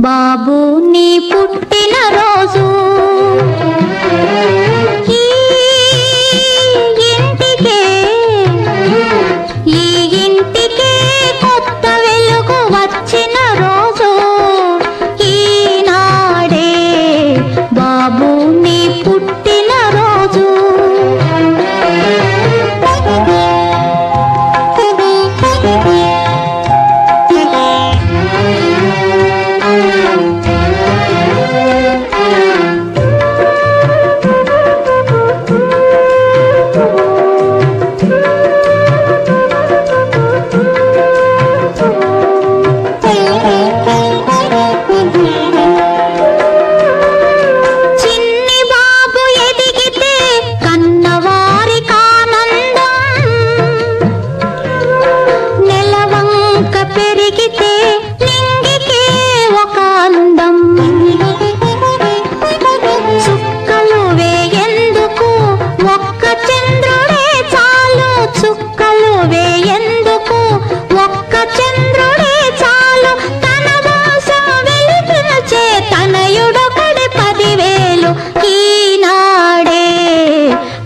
బాబు నీ పుట్టిన రోజు ఈ ఇంటికే కొత్త వెలుగు వచ్చిన రోజు ఈనాడే బాబు నీ పుట్టిన రోజు.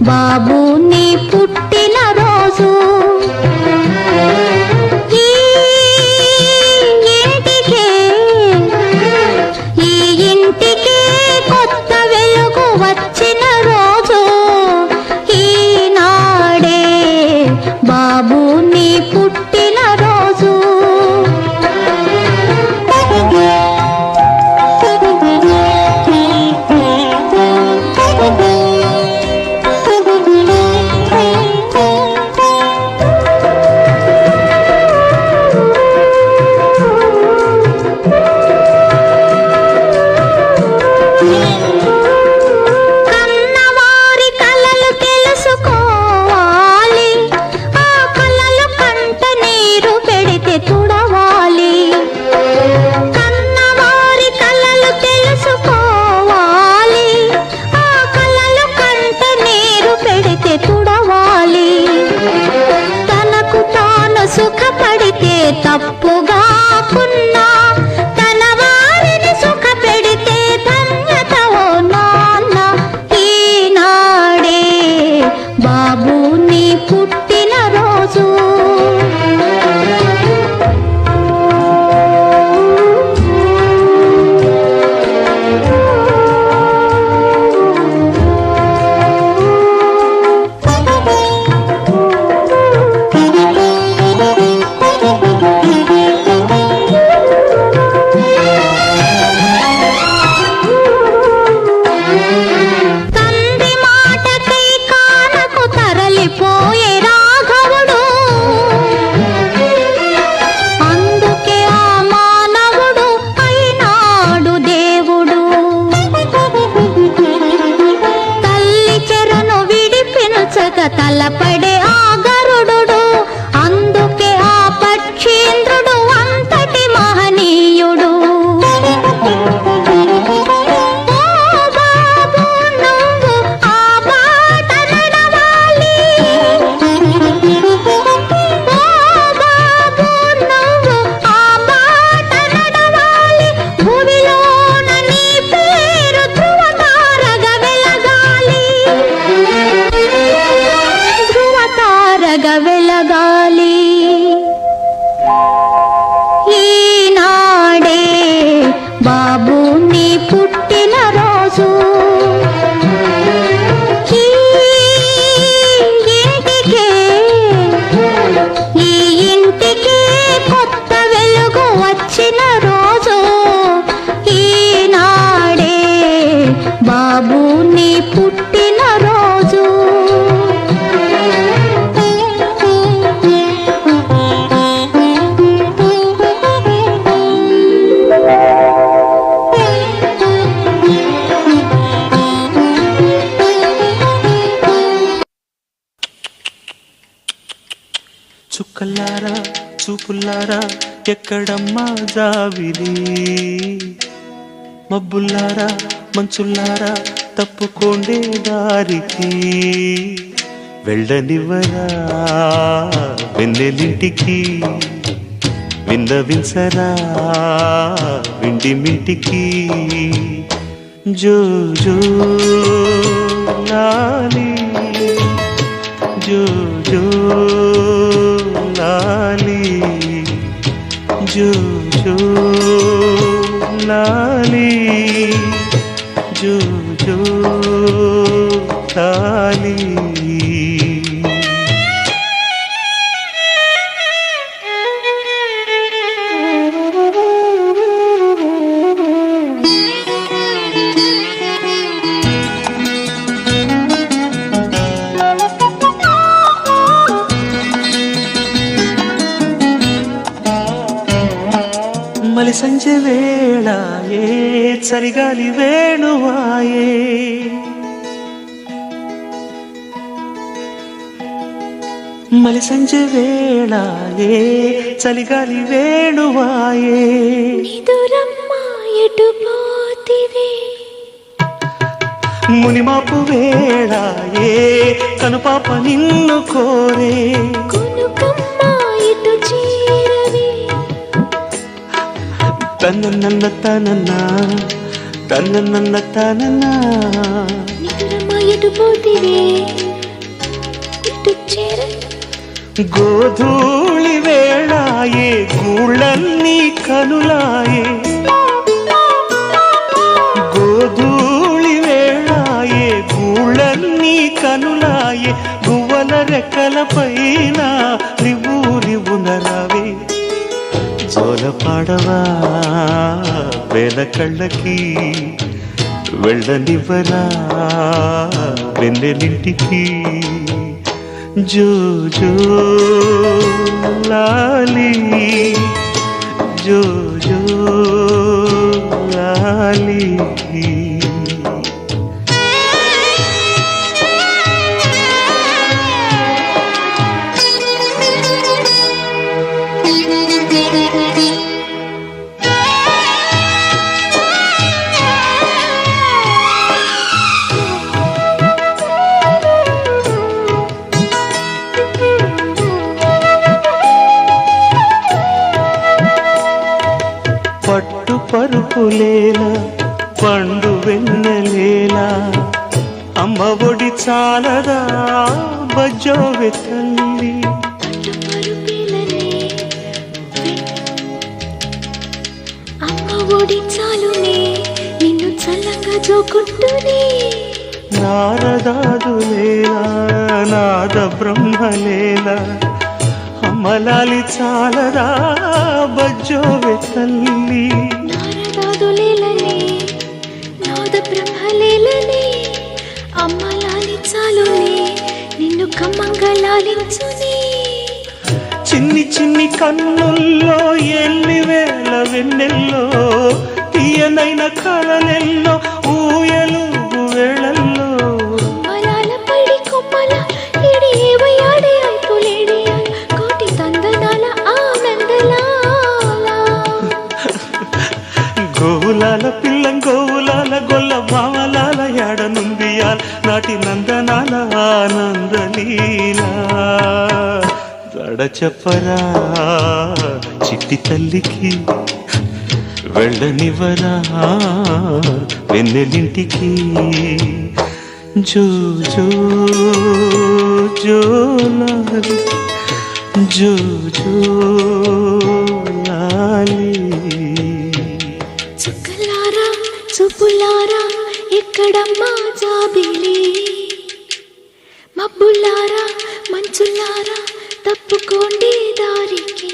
బాబు నీ పుట్టిన రోజు ఈ ఇంటికే కొత్త వెలుగు వచ్చిన రోజు ఈనాడే బాబు నీ పుట్టిన రోజు. సుఖపడితే తప్పుగా కున్నా తన వారిని సుఖ పెడితే ధన్యత ఓ నాన్న ఈనాడే బాబు నీ పుట్టిన రోజు. తలపడే ఆ గరుడు అందుకే ఆ పక్షీంద్రుడు అంతటి మహనీయుడు. ఓ బాబు నువ్వు ఆ బాట నడవాలి, ఓ బాబు నువ్వు ఆ బాట నడవాలి, భూమిలోన నీ పేరు ధృవతారగా వెలగాలి, వెలగాలి. ఈనాడే బాబు నీ పుట్టిన రోజు ఈ ఇంటికే కొత్త వెలుగు వచ్చిన రోజు ఈనాడే బాబు నీ పుట్టిన రోజు. చుక్కలారా చూపులారా ఎక్కడమ్మా జావిలి, మబ్బుల్లారా మంచుల్లారా తప్పుకోండే దారికి, వెళ్ళనివ్వరా వెన్నెలింటికి విన్నవించరా విండి మిటికి జో జో లాలి జో జో లాలి జో జో లాలి జో జో లాలి మలి సంజೆ వేళాయే చలిగాలి వేణువాయే మలి సంజೆ వేళాయే చలిగాలి వేణువాయే నిదురమ్మ ఎటు పోతివే మునిమాపు వేళాయే కనుపాప నిన్ను కోరే కొనుకమ్మ ఇటు చేరవే తనన్న తనన్న తనన్న తనన్న నిదురమ్మ ఎటు పోతివే ఇటు చేర గోధూళి వేళాయే గూళ్ళన్నీ కనులాయే గోధూళి వేళాయే గూళ్ళన్నీ కనులాయే గువ్వల రెక్కల పైన రివ్వు రివ్వున రావే జోల పాడవా వేల కళ్ళకి వెళ్ళనివ్వరా వెన్నెలింటికి జో జో లాలి జో జో లాలి పట్టు పరుపులేలా పండు వెన్నెలేలా అమ్మ ఒడి చాలదా బజ్జోవె తల్లి అమ్మ ఒడి చాలునే నిన్ను చల్లంగా జోకుంటూనే నారదాదులేలా నాద బ్రహ్మలేలా అమ్మలాలి చాలదా బజ్జోవె తల్లి నారదాదులేలనే నాద బ్రహ్మలేలనే అమ్మ లాలించాలునే నిన్ను కమ్మంగా లాలించునే చిన్ని చిన్ని కన్నుల్లో ఎల్లి వేల వెన్నెల్లో తీయనైన కళలెల్లో ఊయలు వేళల్లో మలాల పడి కొమ్మల ఇడి ఏవయాడే అయిపోలేడియా కోటి తందనాల ఆనందలాల గోవులాల పిల్లం గోవులాల గొల్ల భావలాల ఏడనుందియాల నాటి నందనాల ఆనందలీలా దడ చెప్పరా చిట్టి తల్లికి వెళ్ళనివ్వరా వెన్నెలింటికి జో జో జోలాలి జో జో లాలి చుక్కలారా చూపులారా ఎక్కడమ్మా జాబిలి మబ్బులారా మంచులారా తప్పుకోండి దారికి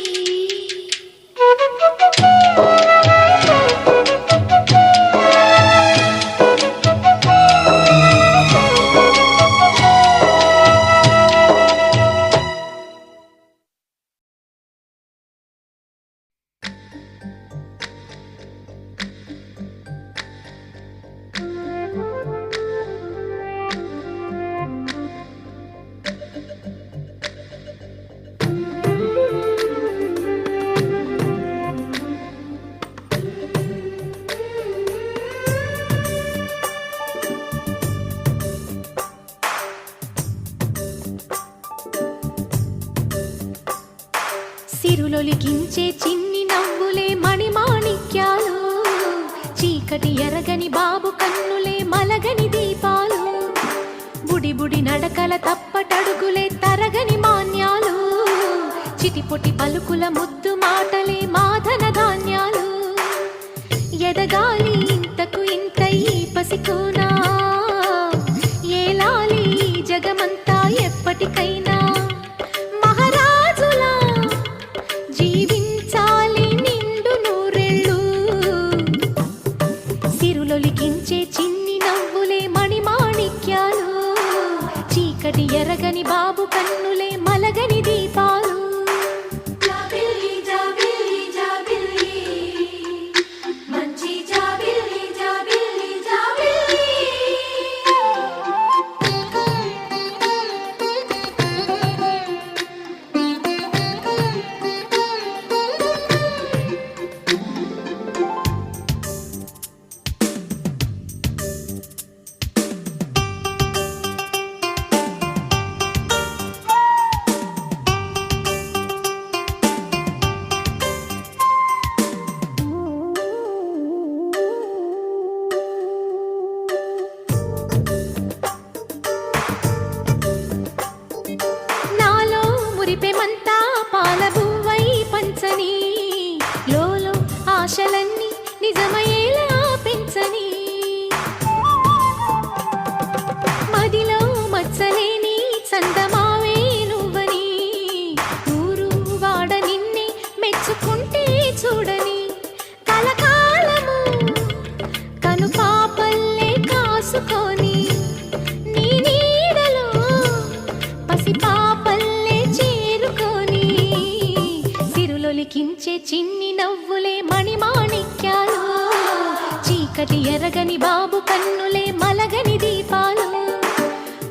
సిరులొలికించే చిన్ని చీకటి ఎరగని బాబు కన్నులే మలగని దీపాలు, బుడి బుడి నడకల తప్పటడుగులే తరగని మాన్యాలు, చిటిపొటి పలుకుల ముద్దు మాటలే మాధన ధాన్యాలు. ఎదగాలి ఇంతకు ఇంత ఈ పసికోనా, ఏలాలి జగమంతా ఎప్పటికైనా, మహారాజులా జీవించాలి నిండు నూరెళ్ళు. సిరులొలికించే చిన్ని నవ్వులే మణిమాణిక్యాలు, చీకటి ఎరగని బాబు కన్నులే మలగని దీపాలు. మురిపెమంతా పాలబువ్వై పంచని, లోలో ఆశలన్నీ నిజమయ్యేలా పెంచని, మదిలో మచ్చలేని చందమావే నువ్వని, ఊరు వాడ నిన్నే మెచ్చుకుంటే చూడని, కలకాలము కను పాపల్లే కాసుకొని, నీ నీడలో పసిపాపల్లే లిఖించే చిన్ని నవ్వులే మణిమాణిక్యాలు, చీకటి ఎరగని బాబు కన్నులే మలగని దీపాలు,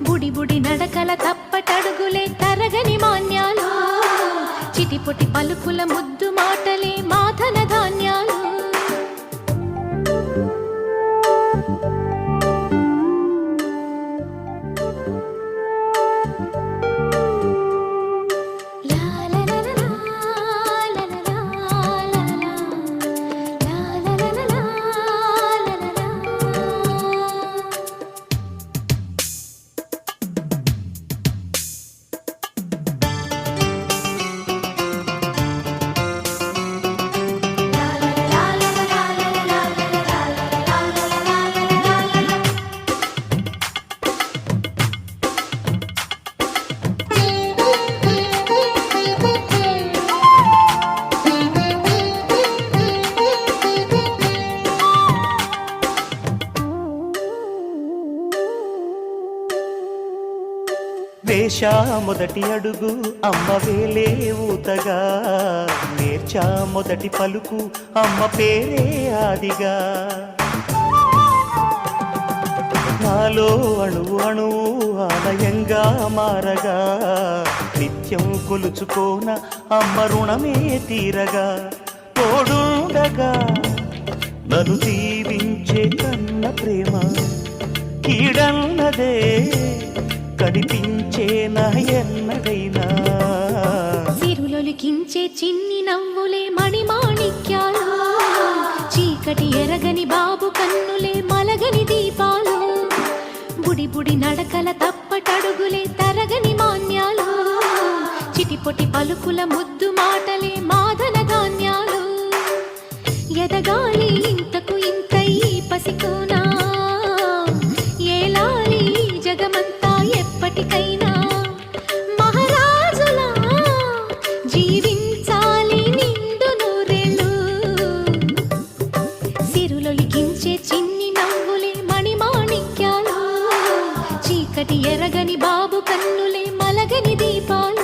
బుడి బుడి నడకల తప్పటడుగులే తరగని మాన్యాలు, చిటిపొటి పలుకుల ముద్దు మాటలే మాధన ధాన్యాలు. వేశా మొదటి అడుగు అమ్మ వేలే ఊతగా, నేర్చా మొదటి పలుకు అమ్మ పేరే ఆదిగా, నాలో అణువు అణువు ఆలయంగా మారగా, నిత్యం కొలుచుకోన అమ్మ రుణమే తీరగా, తోడుండగా నన్ను దీవించే కన్న ప్రేమ కీడన్నదే కనిపించే నా ఎన్నడైనా. సిరులొలికించే చిన్ని నవ్వులే మణిమాణిక్యాలు, చీకటి ఎరగని బాబు కన్నులే మలగని దీపాలు, బుడి బుడి నడకల తప్పటడుగులే తరగని మాన్యాలు, చిటిపొటి పలుకుల ముద్దు మాటలే మాధన ధాన్యాలు. ఎదగాలి ఇంతకు ఇంత ఈ పసికోనా, ఏలాలి జగమంతా ఎప్పటికైనా, మహారాజులా జీవించాలి నిండు నూరెళ్ళు. సిరులొలికించే చిన్ని నవ్వులే మణిమాణిక్యాలు, చీకటి ఎరగని బాబు కన్నులే మలగని దీపాలు.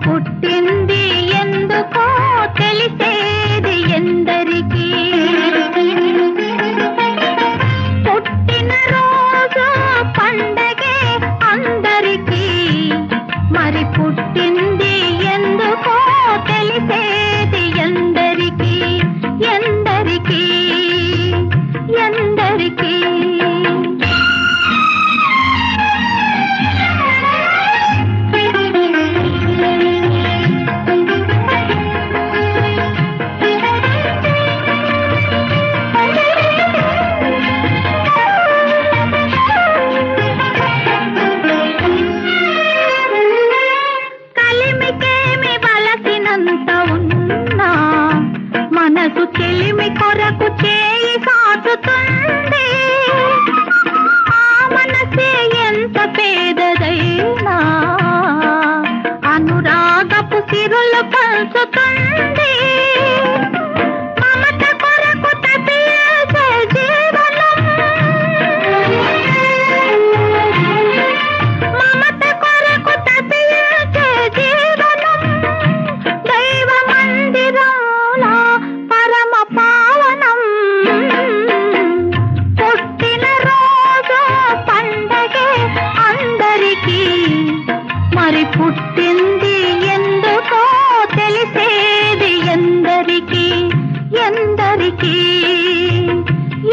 పుట్టింది ఎందుకో తెలిసేది ఎందరికీ పుట్టిన రోజు పండగే అందరికీ మరి పుట్టింది ఎందుకో తెలిసేది ఎందరికీ ఎందరికీ ఎందరికీ కలిమికేమి వలసినంత ఉన్నా మనసు చెలిమి కొరకు చేయి సాటుతుంది ఆ మనసే ఎంత పేదదైనా అనురాగపు సిరులు పంచుతుంది మమత కొరకు తపిసే జీవనం మమత కొరకు తపిసే జీవనం దైవ మందిరంలో పరమ పావనం పుట్టిన రోజు పండగే అందరికీ మరి పుట్టింది ఎందుకో తెలిసేది ఎందరికీ ఎందరికీ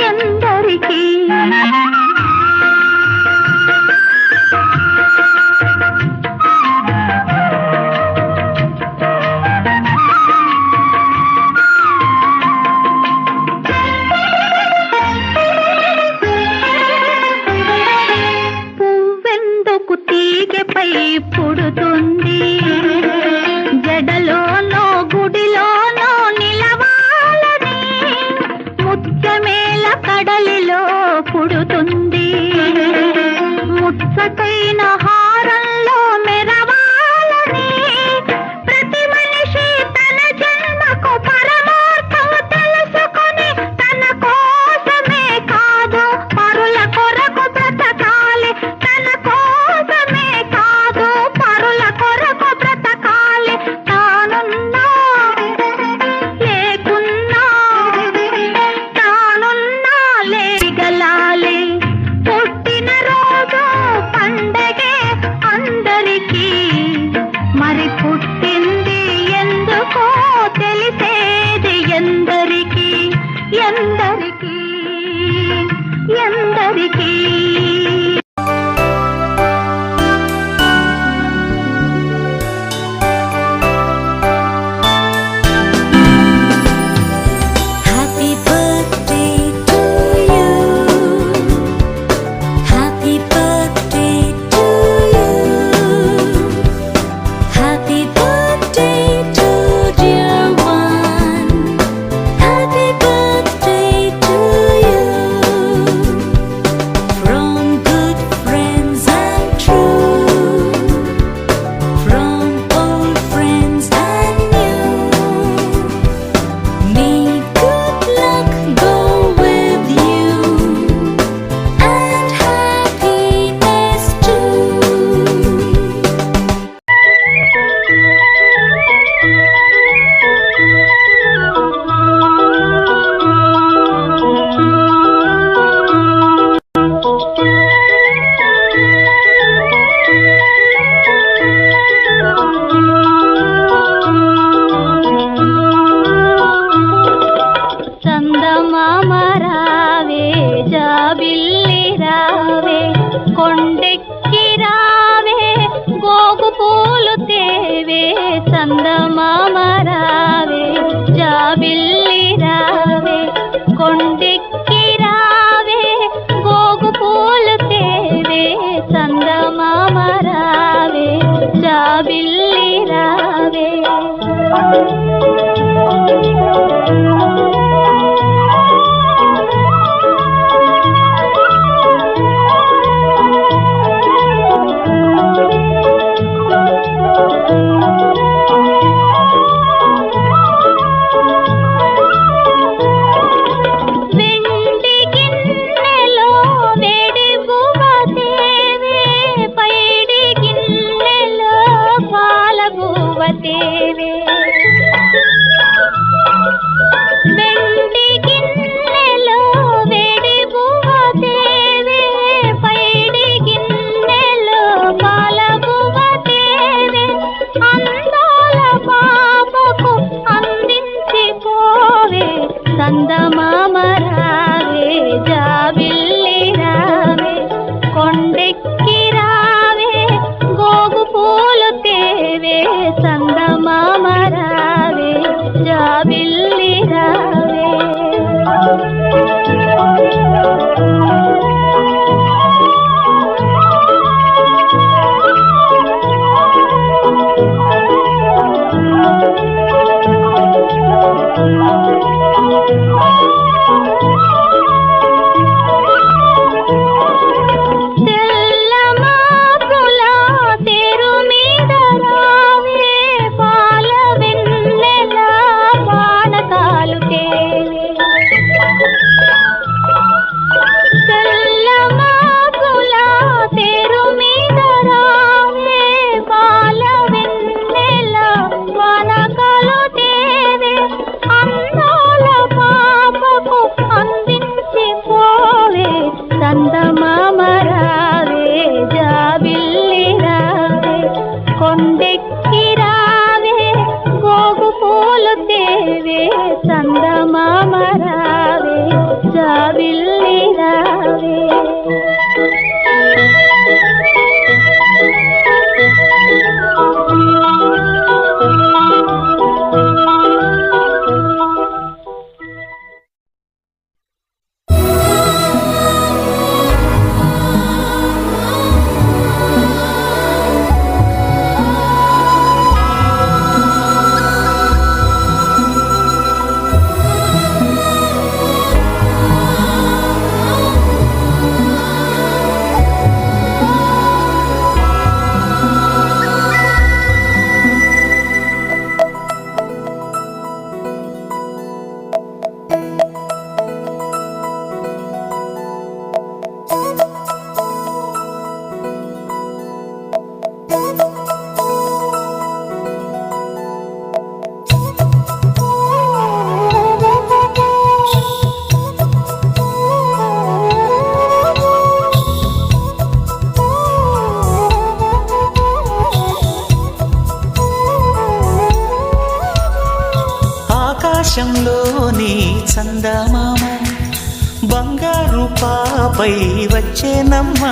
ఎందరికీ పువ్వెందుకు తీగపై పుడుతుంది జడలోనో గుడిలోనో నిలవాలని ముత్యమేల కడలిలో పుడుతుంది ముచ్చటైన హారంలో మెరవాలని ప్రతి మనిషి తన జన్మకు పరమార్థం తెలుసుకొని తన కోసమే కాదు పరుల కొరకు బ్రతకాలి తన కోసమే కాదు పరుల కొరకు బ్రతకాలి తానున్నా లేకున్నా తానున్నా లేగలాలి పుట్టిన రోజు పండగే అందరికీ మరి పుట్టింది ఎందుకో తెలిసేది ఎందరికీ ఎందరికీ ఎందరికీ Happy birthday to you. Happy birthday to you. Happy birthday to dear one. Happy birthday to you. From good friends and true. From old friends and new. May good luck go with you and happiness too. చందమామ రావే జాబిల్లి రావే కొండెక్కి రావే గోగు పూలు తేవే చందమామ రావే జాబిల్లి రావే కొండెక్కి రావే గోగు పూలు తేవే చందమామ రావే జాబిల్లి రావే ఆకాశంలోని చందమామ బంగారు పాపై వచ్చేనమ్మ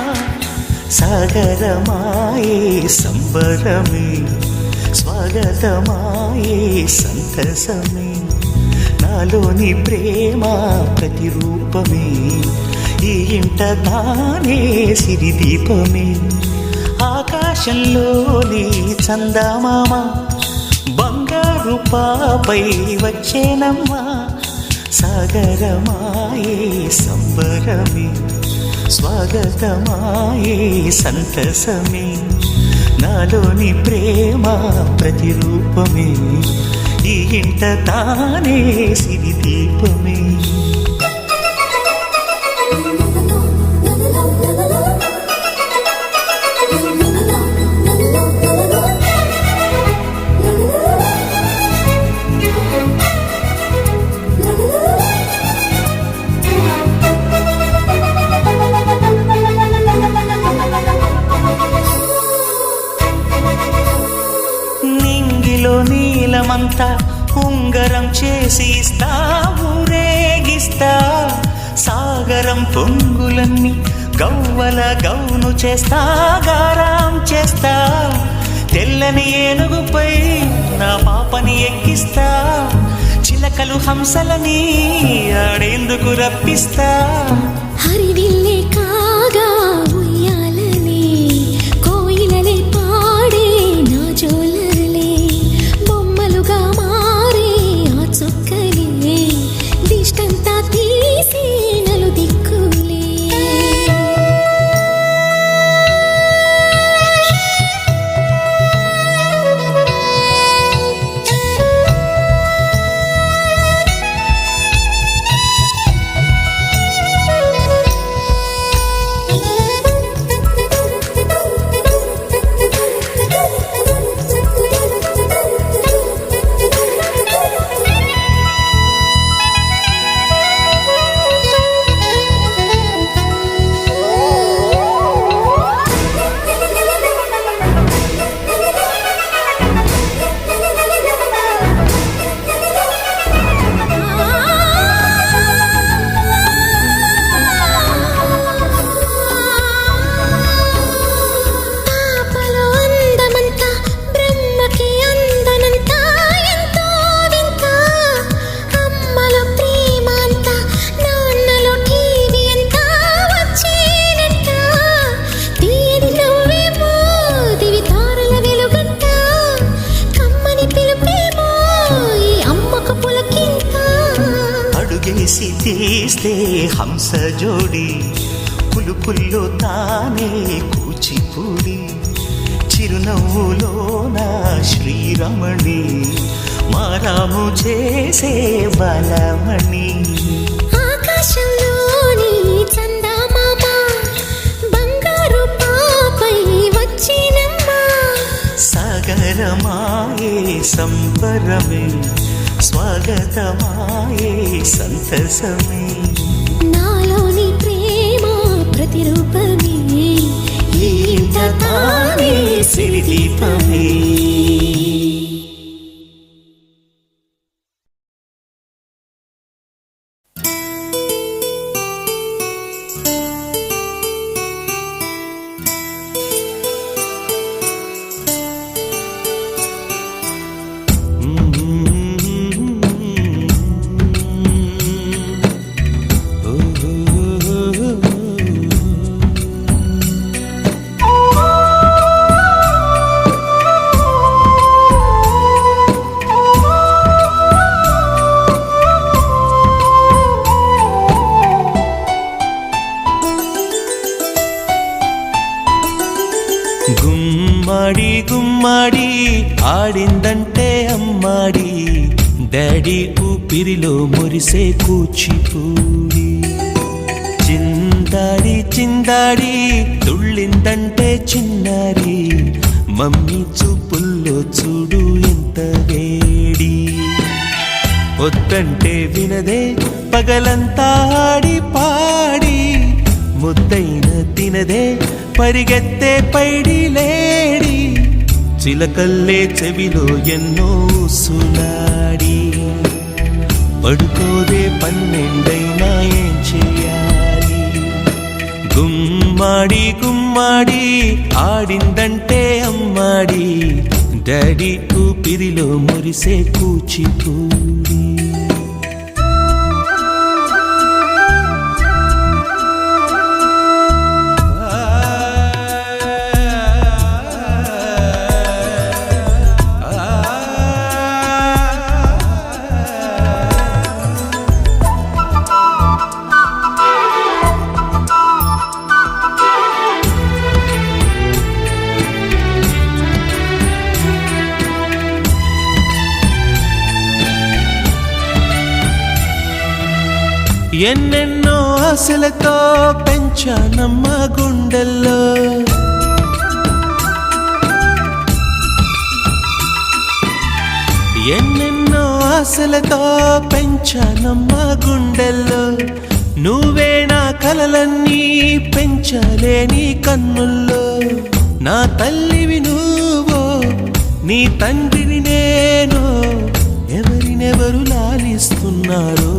సాగరమాయే సంబరమే స్వాగతమాయే సంతసమే నాలోని ప్రేమ ప్రతిరూపమే ఈ ఇంట తానే సిరిదీపమే ఆకాశంలోని చందమామ బంగారు పాపై వచ్చేనమ్మా సాగరమాయే సంబరమే స్వాగతమాయే సంతసమే నాలోని ప్రేమ ప్రతిరూపమే ఈ ఇంట తానే సిరిదీపమే నీలమంతా ఉంగరం చేసి ఇస్తా ఊరేగిస్తా సాగరం పొంగులన్నీ గవ్వల గౌను చేస్తా గారాం చేస్తా తెల్లని ఏనుగుపై నా పాపని ఎక్కిస్తా చిలకలు హంసలని ఆడేందుకు రప్పిస్తా హరివిల్లే కాగా ఉయ్యాలనే కోయిలలే పాడే నా జోలలే బొమ్మలుగా మారే ఆ చుక్కలే దిష్టంతా తీసి నలు దిక్కులే అడుగేసి తీస్తే హంస జోడి పులుపుల్లో తానే కూచిపూడి చిరునవ్వులోన శ్రీరమణి మారాము చేసే బలమణి ఆకాశంలోని చందమామ బంగారు పాపై వచ్చినమ్మా సాగరమాయే సంబరమే స్వాగతమాయే సంతసమే నాలోని ప్రేమ ప్రతిరూపమే ఈ ఇంట తానే సిరిదీపమే గుమ్మడి గుమ్మడి ఆడిందంటే అమ్మాడి డాడీ ఊపిరిలో మురిసే కూచిపూడి చిందాడి చిందాడి తుళ్ళిందంటే చిన్నారి మమ్మీ చూపుల్లో చూడు ఎంత వేడి వద్దంటే వినదే పగలంతా ఆడి పాడి ముద్దైన తినదే పరిగెత్తే పైడి లేడి చిలకల్లే చెవిలో ఎన్నో సులాడి పడుకోదే పన్నెండైనా ఏం చేయాలి? గుమ్మాడి గుమ్మాడి ఆడిందంటే అమ్మాడి, డాడీ ఊపిరిలో మురిసే కూచిపూడి. ఎన్నెన్నో ఆశలతో పెంచానమ్మ గుండెల్లో, ఎన్నెన్నో ఆశలతో పెంచానమ్మ గుండెల్లో, నువ్వే నా కలలన్నీ పెంచలేని కన్నుల్లో. నా తల్లివి నువ్వో నీ తండ్రిని నేను, ఎవరినెవరు లాలిస్తున్నారో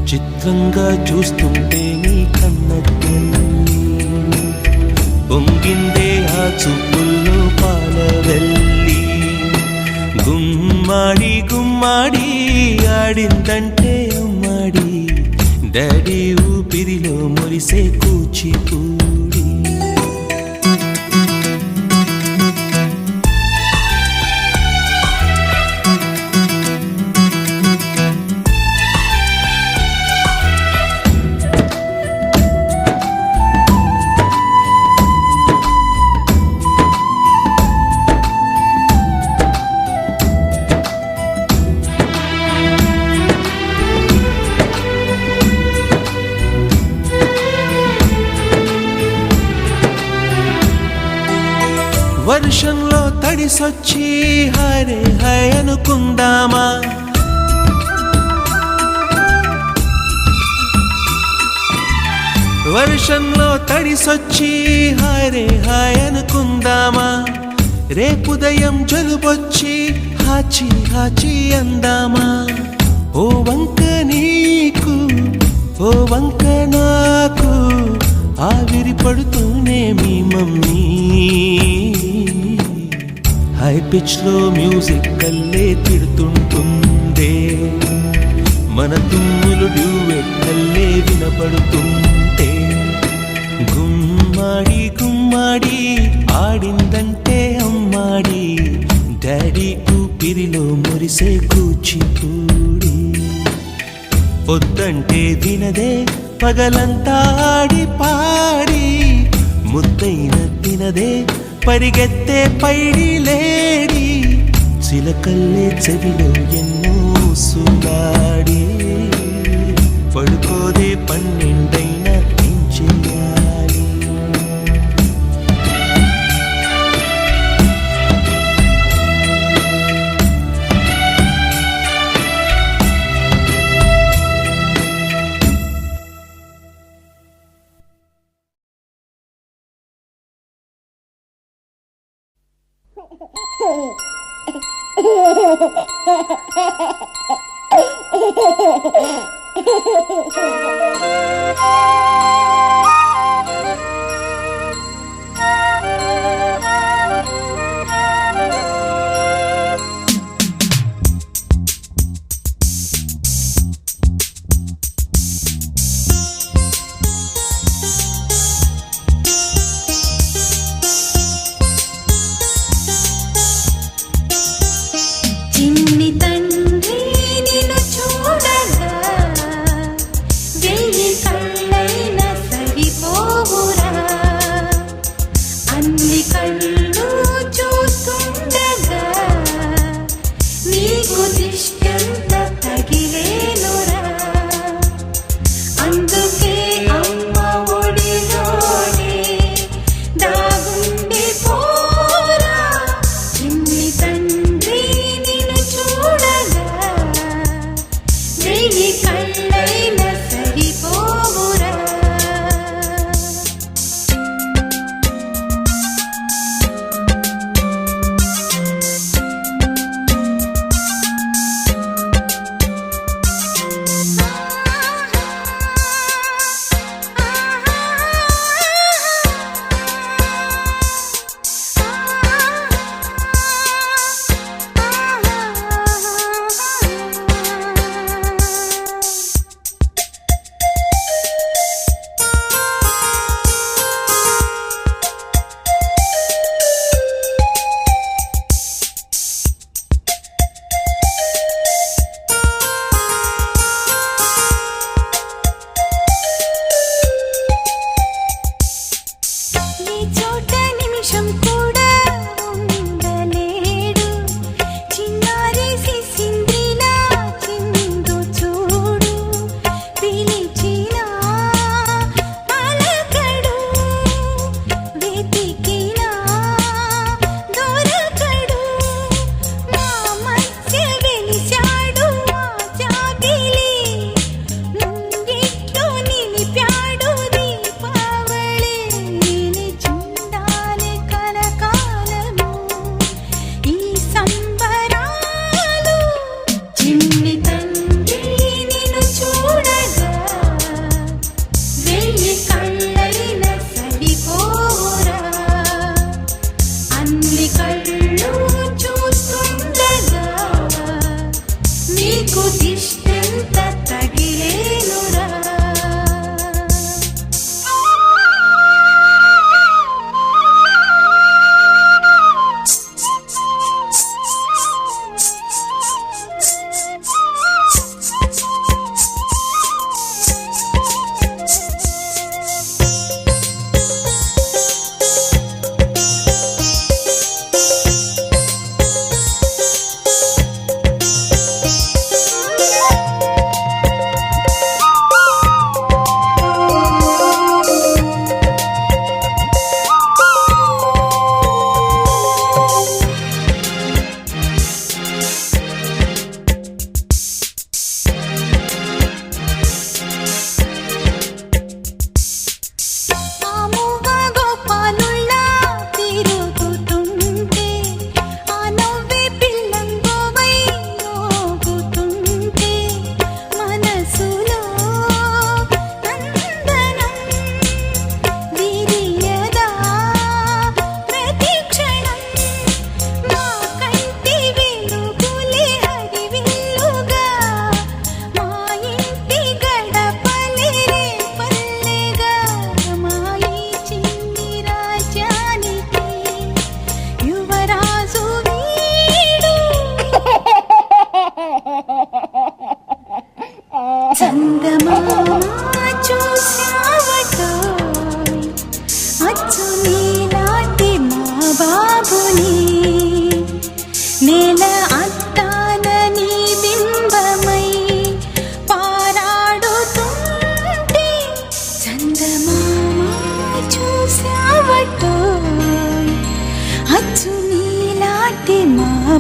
చిత్రంగా చూస్తుంటే నీ కన్నట్టు పొంగిందే ఆ చూపుల్లో పాలవెల్లి. గుమ్మాడి గుమ్మాడి ఆడిందంటే అమ్మాడి, డాడీ ఊపిరిలో మురిసే కూచిపూడి. వర్షంలో తడిసొచ్చి హరే హై అనుకుందామా, వర్షంలో తడిసొచ్చి హరే హాయ్ అనుకుందామా. రేపుదయం జలుబొచ్చి హాచి హాచి అందామా. ఓ వంక నీకు ఓ వంక నాకు ఆవిరి పడుతూనే మీ మమ్మీ. హై పిచ్ లో మ్యూజిక్ కల్లే తిడుతుంటుందే, మన తుమ్ములు డ్యూయెట్ కల్లే వినపడుతుంటే. గుమ్మాడి గుమ్మాడి ఆడిందంటే అమ్మాడి, డాడీ ఊపిరిలో మురిసే కూచిపూడి. పొద్దంటే వినదే పగలంతా ఆడి పాడి, ముద్దైన తినదే పరిగెత్తే పైడి లేడి. చిలకల్లే చెవిలో ఎన్నో సులాడి, పడుకోదే పన్నెండైనా ఏం చెయ్యాలి? చిన్ని తండ్రి నిన్ను చూడగా వెయ్యి కళ్ళైన సరిపోవా.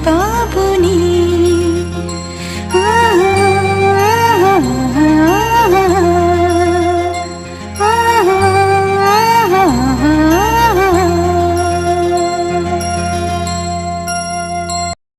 ముస్తాబు